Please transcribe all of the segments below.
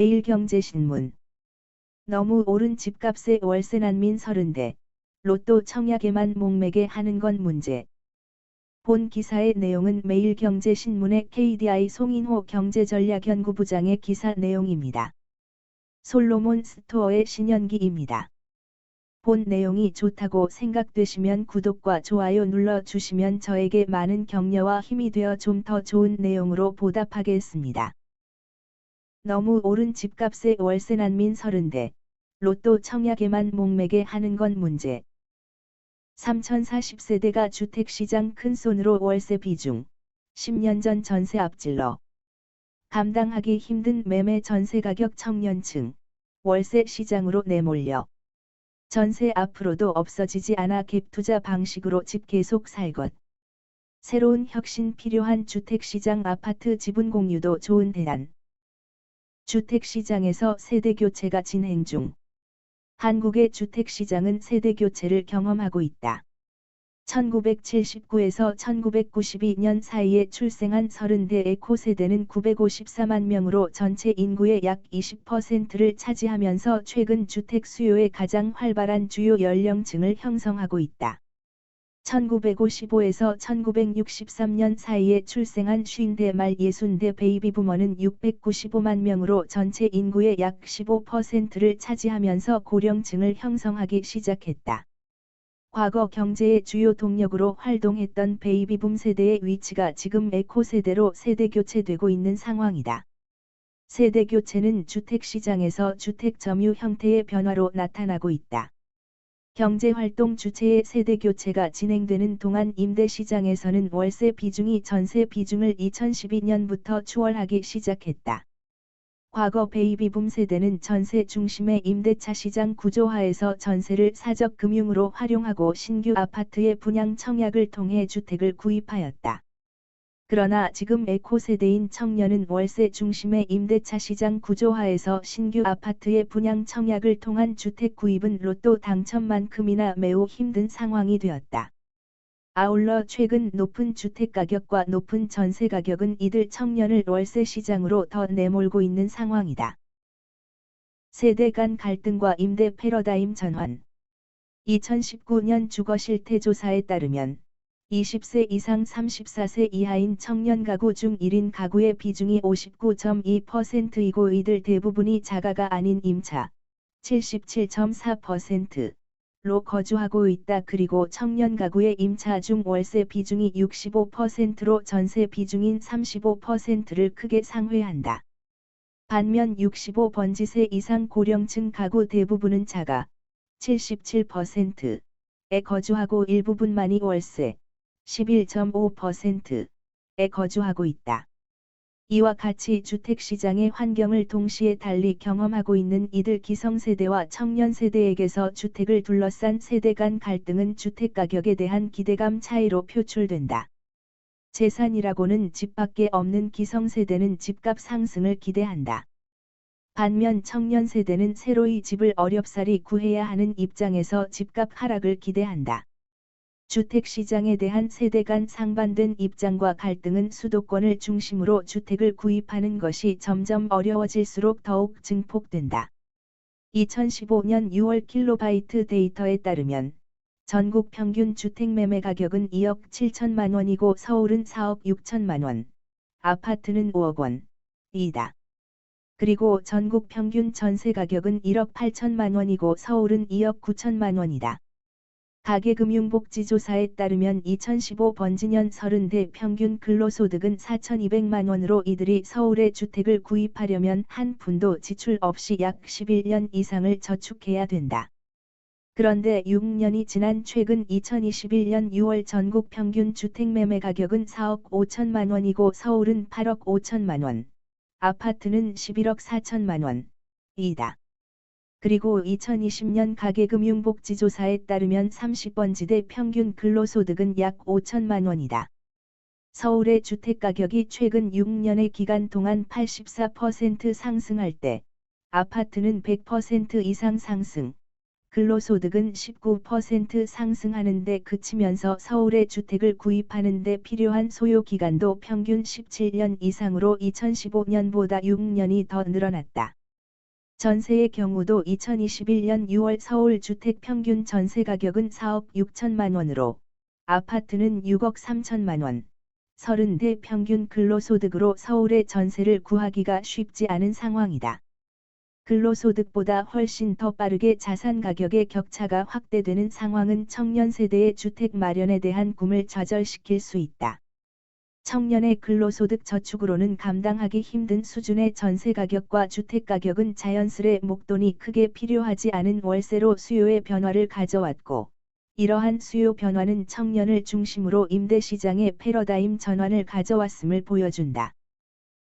매일경제신문. 너무 오른 집값에 월세 난민 30대. 로또 청약에만 목매게 하는 건 문제. 본 기사의 내용은 매일경제신문의 KDI 송인호 경제전략연구부장의 기사 내용입니다. 솔로몬 스토어의 신현기입니다. 본 내용이 좋다고 생각되시면 구독과 좋아요 눌러주시면 저에게 많은 격려와 힘이 되어 좀 더 좋은 내용으로 보답하겠습니다. 너무 오른 집값에 월세 난민 30대. 로또 청약에만 목매게 하는 건 문제. 3040세대가 주택시장 큰손으로 월세 비중. 10년 전 전세 앞질러. 감당하기 힘든 매매 전세가격 청년층. 월세 시장으로 내몰려. 전세 앞으로도 없어지지 않아 갭투자 방식으로 집 계속 살 것. 새로운 혁신 필요한 주택시장 아파트 지분 공유도 좋은 대안. 주택시장에서 세대교체가 진행 중. 한국의 주택시장은 세대교체를 경험하고 있다. 1979에서 1992년 사이에 출생한 30대 에코세대는 954만 명으로 전체 인구의 약 20%를 차지하면서 최근 주택 수요의 가장 활발한 주요 연령층을 형성하고 있다. 1955에서 1963년 사이에 출생한 50대 말 60대 베이비부머는 695만 명으로 전체 인구의 약 15%를 차지하면서 고령층을 형성하기 시작했다. 과거 경제의 주요 동력으로 활동했던 베이비붐 세대의 위치가 지금 에코 세대로 세대교체되고 있는 상황이다. 세대교체는 주택시장에서 주택 점유 형태의 변화로 나타나고 있다. 경제활동 주체의 세대교체가 진행되는 동안 임대시장에서는 월세 비중이 전세 비중을 2012년부터 추월하기 시작했다. 과거 베이비붐 세대는 전세 중심의 임대차 시장 구조화에서 전세를 사적 금융으로 활용하고 신규 아파트의 분양 청약을 통해 주택을 구입하였다. 그러나 지금 에코 세대인 청년은 월세 중심의 임대차 시장 구조화에서 신규 아파트의 분양 청약을 통한 주택 구입은 로또 당첨만큼이나 매우 힘든 상황이 되었다. 아울러 최근 높은 주택가격과 높은 전세가격은 이들 청년을 월세 시장으로 더 내몰고 있는 상황이다. 세대 간 갈등과 임대 패러다임 전환. 2019년 주거실태조사에 따르면 20세 이상 34세 이하인 청년 가구 중 1인 가구의 비중이 59.2%이고 이들 대부분이 자가가 아닌 임차 77.4%. 로 거주하고 있다. 그리고 청년 가구의 임차 중 월세 비중이 65%로 전세 비중인 35%를 크게 상회한다. 반면 65번지세 이상 고령층 가구 대부분은 자가 77%에 거주하고 일부분만이 월세 11.5%에 거주하고 있다. 이와 같이 주택시장의 환경을 동시에 달리 경험하고 있는 이들 기성세대와 청년세대에게서 주택을 둘러싼 세대 간 갈등은 주택가격에 대한 기대감 차이로 표출된다. 재산이라고는 집밖에 없는 기성세대는 집값 상승을 기대한다. 반면 청년세대는 새로이 집을 어렵사리 구해야 하는 입장에서 집값 하락을 기대한다. 주택시장에 대한 세대 간 상반된 입장과 갈등은 수도권을 중심으로 주택을 구입하는 것이 점점 어려워질수록 더욱 증폭된다. 2015년 6월 킬로바이트 데이터에 따르면 전국 평균 주택 매매 가격은 2억 7천만 원이고 서울은 4억 6천만 원, 아파트는 5억 원이다. 그리고 전국 평균 전세 가격은 1억 8천만 원이고 서울은 2억 9천만 원이다. 가계금융복지조사에 따르면 2015 번지년 30대 평균 근로소득은 4,200만 원으로 이들이 서울에 주택을 구입하려면 한 푼도 지출 없이 약 11년 이상을 저축해야 된다. 그런데 6년이 지난 최근 2021년 6월 전국 평균 주택 매매 가격은 4억 5천만 원이고 서울은 8억 5천만 원, 아파트는 11억 4천만 원이다. 그리고 2020년 가계금융복지조사에 따르면 30번지대 평균 근로소득은 약 5천만 원이다. 서울의 주택가격이 최근 6년의 기간 동안 84% 상승할 때 아파트는 100% 이상 상승, 근로소득은 19% 상승하는 데 그치면서 서울의 주택을 구입하는 데 필요한 소요 기간도 평균 17년 이상으로 2015년보다 6년이 더 늘어났다. 전세의 경우도 2021년 6월 서울 주택 평균 전세 가격은 4억 6천만 원으로 아파트는 6억 3천만 원, 30대 평균 근로소득으로 서울의 전세를 구하기가 쉽지 않은 상황이다. 근로소득보다 훨씬 더 빠르게 자산 가격의 격차가 확대되는 상황은 청년 세대의 주택 마련에 대한 꿈을 좌절시킬 수 있다. 청년의 근로소득 저축으로는 감당하기 힘든 수준의 전세 가격과 주택 가격은 자연스레 목돈이 크게 필요하지 않은 월세로 수요의 변화를 가져왔고, 이러한 수요 변화는 청년을 중심으로 임대 시장의 패러다임 전환을 가져왔음을 보여준다.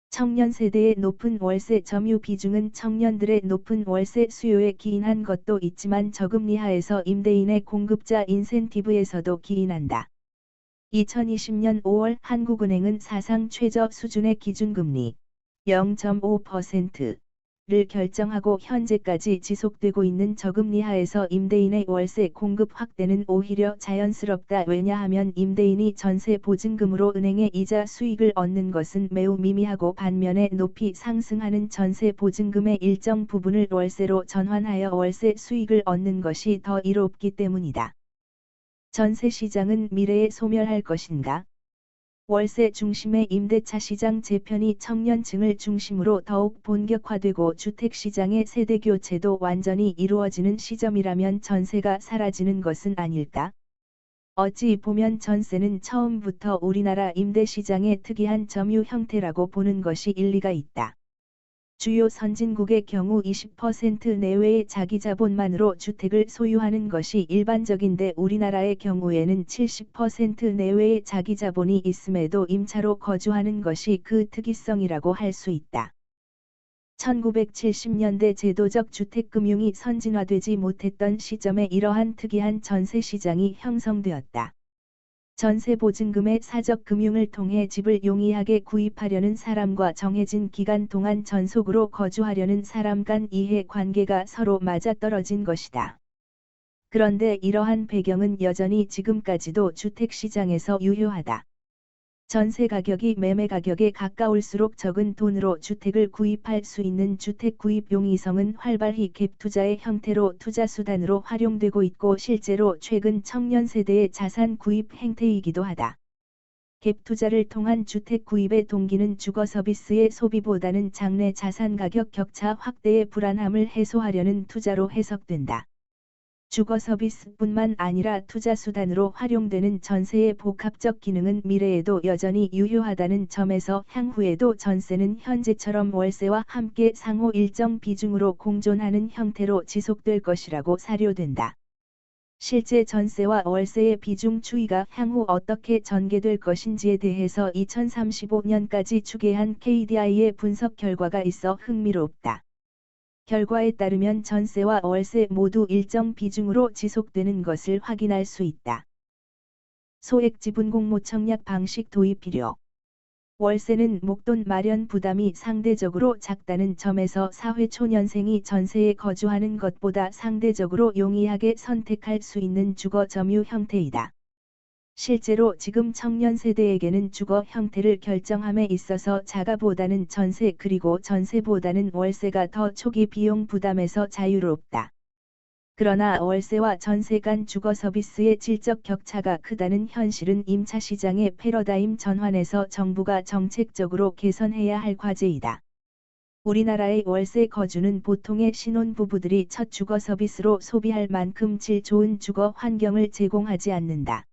청년 세대의 높은 월세 점유 비중은 청년들의 높은 월세 수요에 기인한 것도 있지만 저금리 하에서 임대인의 공급자 인센티브에서도 기인한다. 2020년 5월 한국은행은 사상 최저 수준의 기준금리 0.5%를 결정하고 현재까지 지속되고 있는 저금리 하에서 임대인의 월세 공급 확대는 오히려 자연스럽다. 왜냐하면 임대인이 전세 보증금으로 은행의 이자 수익을 얻는 것은 매우 미미하고 반면에 높이 상승하는 전세 보증금의 일정 부분을 월세로 전환하여 월세 수익을 얻는 것이 더 이롭기 때문이다. 전세 시장은 미래에 소멸할 것인가? 월세 중심의 임대차 시장 재편이 청년층을 중심으로 더욱 본격화되고 주택 시장의 세대 교체도 완전히 이루어지는 시점이라면 전세가 사라지는 것은 아닐까? 어찌 보면 전세는 처음부터 우리나라 임대 시장의 특이한 점유 형태라고 보는 것이 일리가 있다. 주요 선진국의 경우 20% 내외의 자기 자본만으로 주택을 소유하는 것이 일반적인데 우리나라의 경우에는 70% 내외의 자기 자본이 있음에도 임차로 거주하는 것이 그 특이성이라고 할 수 있다. 1970년대 제도적 주택금융이 선진화되지 못했던 시점에 이러한 특이한 전세 시장이 형성되었다. 전세 보증금의 사적 금융을 통해 집을 용이하게 구입하려는 사람과 정해진 기간 동안 전속으로 거주하려는 사람 간 이해 관계가 서로 맞아떨어진 것이다. 그런데 이러한 배경은 여전히 지금까지도 주택 시장에서 유효하다. 전세 가격이 매매 가격에 가까울수록 적은 돈으로 주택을 구입할 수 있는 주택 구입 용이성은 활발히 갭 투자의 형태로 투자 수단으로 활용되고 있고 실제로 최근 청년 세대의 자산 구입 행태이기도 하다. 갭 투자를 통한 주택 구입의 동기는 주거 서비스의 소비보다는 장래 자산 가격 격차 확대의 불안함을 해소하려는 투자로 해석된다. 주거 서비스뿐만 아니라 투자 수단으로 활용되는 전세의 복합적 기능은 미래에도 여전히 유효하다는 점에서 향후에도 전세는 현재처럼 월세와 함께 상호 일정 비중으로 공존하는 형태로 지속될 것이라고 사료된다. 실제 전세와 월세의 비중 추이가 향후 어떻게 전개될 것인지에 대해서 2035년까지 추계한 KDI의 분석 결과가 있어 흥미롭다. 결과에 따르면 전세와 월세 모두 일정 비중으로 지속되는 것을 확인할 수 있다. 소액 지분 공모 청약 방식 도입 필요. 월세는 목돈 마련 부담이 상대적으로 작다는 점에서 사회초년생이 전세에 거주하는 것보다 상대적으로 용이하게 선택할 수 있는 주거 점유 형태이다. 실제로 지금 청년 세대에게는 주거 형태를 결정함에 있어서 자가보다는 전세 그리고 전세보다는 월세가 더 초기 비용 부담에서 자유롭다. 그러나 월세와 전세 간 주거 서비스의 질적 격차가 크다는 현실은 임차 시장의 패러다임 전환에서 정부가 정책적으로 개선해야 할 과제이다. 우리나라의 월세 거주는 보통의 신혼부부들이 첫 주거 서비스로 소비할 만큼 질 좋은 주거 환경을 제공하지 않는다.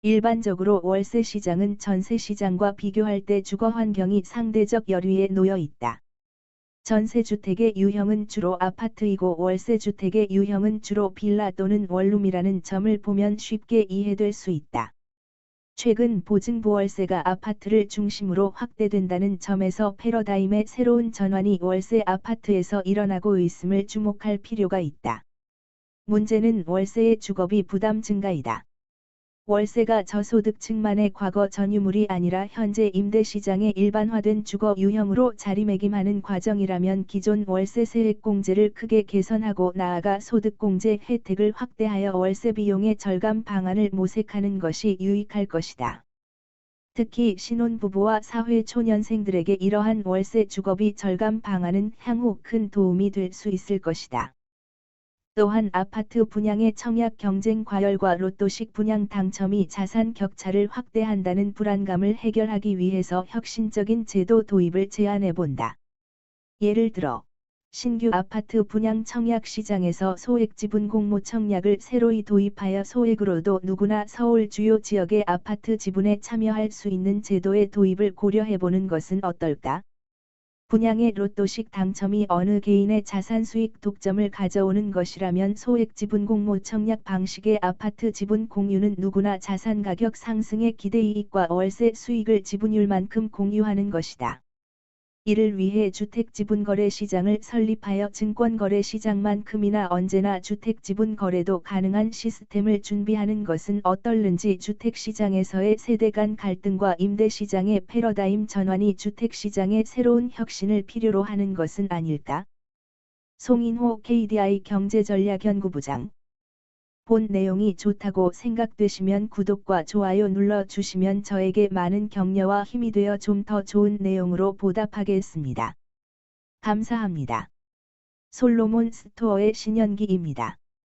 일반적으로 월세 시장은 전세 시장과 비교할 때 주거 환경이 상대적 열위에 놓여 있다. 전세 주택의 유형은 주로 아파트이고 월세 주택의 유형은 주로 빌라 또는 원룸이라는 점을 보면 쉽게 이해될 수 있다. 최근 보증보월세가 아파트를 중심으로 확대된다는 점에서 패러다임의 새로운 전환이 월세 아파트에서 일어나고 있음을 주목할 필요가 있다. 문제는 월세의 주거비 부담 증가이다. 월세가 저소득층만의 과거 전유물이 아니라 현재 임대시장의 일반화된 주거 유형으로 자리매김하는 과정이라면 기존 월세 세액공제를 크게 개선하고 나아가 소득공제 혜택을 확대하여 월세 비용의 절감 방안을 모색하는 것이 유익할 것이다. 특히 신혼부부와 사회초년생들에게 이러한 월세 주거비 절감 방안은 향후 큰 도움이 될 수 있을 것이다. 또한 아파트 분양의 청약 경쟁 과열과 로또식 분양 당첨이 자산 격차를 확대한다는 불안감을 해결하기 위해서 혁신적인 제도 도입을 제안해 본다. 예를 들어 신규 아파트 분양 청약 시장에서 소액 지분 공모 청약을 새로이 도입하여 소액으로도 누구나 서울 주요 지역의 아파트 지분에 참여할 수 있는 제도의 도입을 고려해보는 것은 어떨까? 분양의 로또식 당첨이 어느 개인의 자산 수익 독점을 가져오는 것이라면 소액 지분 공모 청약 방식의 아파트 지분 공유는 누구나 자산 가격 상승의 기대이익과 월세 수익을 지분율만큼 공유하는 것이다. 이를 위해 주택지분거래 시장을 설립하여 증권거래 시장만큼이나 언제나 주택지분 거래도 가능한 시스템을 준비하는 것은 어떨는지. 주택시장에서의 세대 간 갈등과 임대시장의 패러다임 전환이 주택시장의 새로운 혁신을 필요로 하는 것은 아닐까? 송인호 KDI 경제전략연구부장. 본 내용이 좋다고 생각되시면 구독과 좋아요 눌러주시면 저에게 많은 격려와 힘이 되어 좀 더 좋은 내용으로 보답하겠습니다. 감사합니다. 솔로몬 스토어의 신현기입니다.